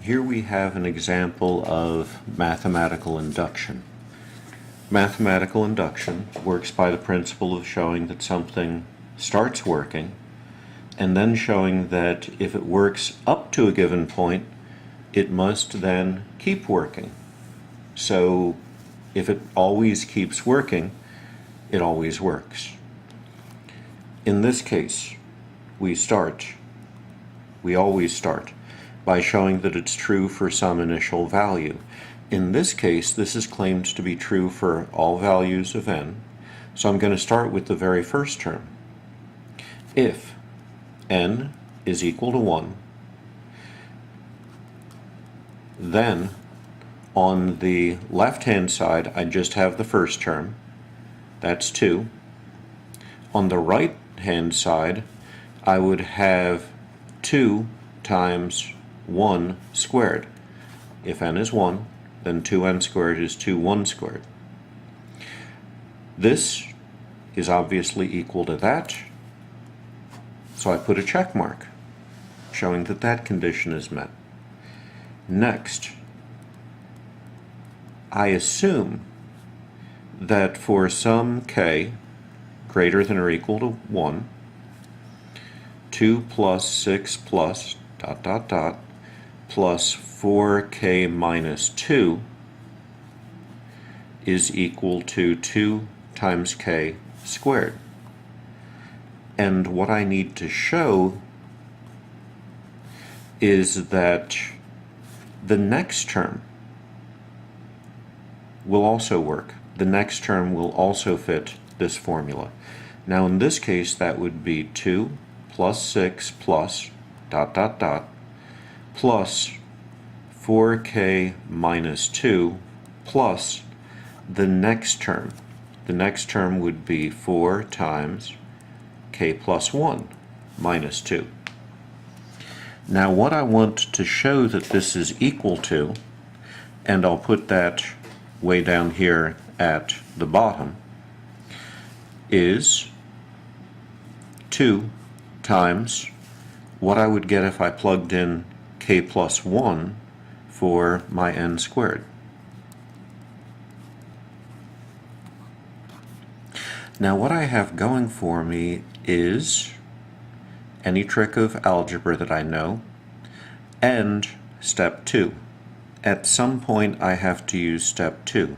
Here we have an example of mathematical induction. Mathematical induction works by the principle of showing that something starts working and then showing that if it works up to a given point, it must then keep working. So if it always keeps working, it always works. In this case, we always start by showing that it's true for some initial value. In this case, this is claimed to be true for all values of n, so I'm going to start with the very first term. If n is equal to 1, then on the left-hand side, I just have the first term. That's 2. On the right-hand side, I would have 2 times 1 squared. If n is 1, then 2n squared is 2 squared. This is obviously equal to that, so I put a check mark, showing that that condition is met. Next, I assume that for some k greater than or equal to 1, 2 plus 6 plus ... plus 4k minus 2 is equal to 2 times k squared. And what I need to show is that the next term will also work. The next term will also fit this formula. Now in this case, that would be 2 plus 6 plus ... plus 4k minus 2 plus the next term. The next term would be 4 times k plus 1 minus 2. Now what I want to show that this is equal to, and I'll put that way down here at the bottom, is 2 times what I would get if I plugged in k plus 1 for my n squared. Now what I have going for me is any trick of algebra that I know and step 2. At some point I have to use step 2.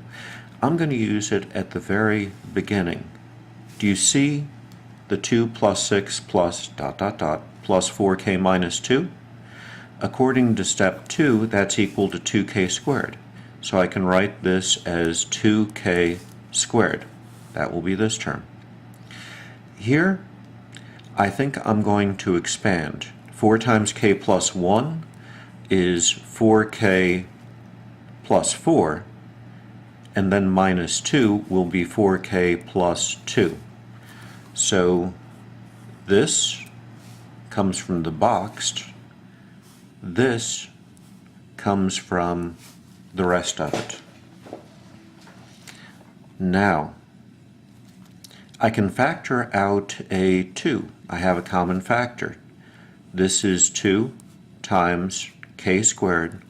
I'm going to use it at the very beginning. Do you see the 2 plus 6 plus ... plus 4k minus 2? According to step 2, that's equal to 2k squared. So I can write this as 2k squared. That will be this term. Here, I think I'm going to expand. 4 times k plus 1 is 4k plus 4, and then minus 2 will be 4k plus 2. So this comes from the boxed, this comes from the rest of it. Now, I can factor out a 2. I have a common factor. This is 2 times k squared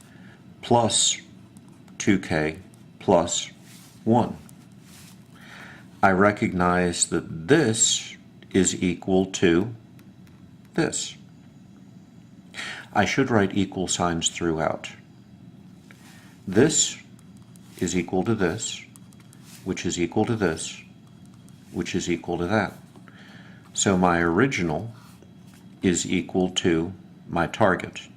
plus 2k plus 1. I recognize that this is equal to this. I should write equal signs throughout. This is equal to this, which is equal to this, which is equal to that. So my original is equal to my target.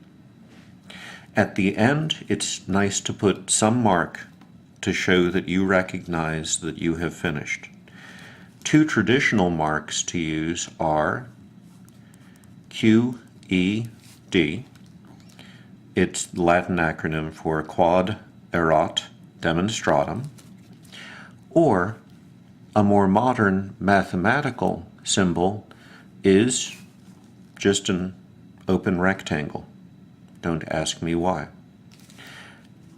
At the end, it's nice to put some mark to show that you recognize that you have finished. Two traditional marks to use are QED. It's the Latin acronym for Quod Erat Demonstratum, or a more modern mathematical symbol is just an open rectangle. Don't ask me why.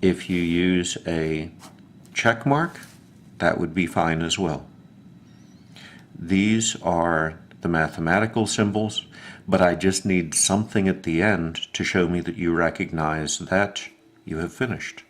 If you use a check mark, that would be fine as well. These are the mathematical symbols, but I just need something at the end to show me that you recognize that you have finished.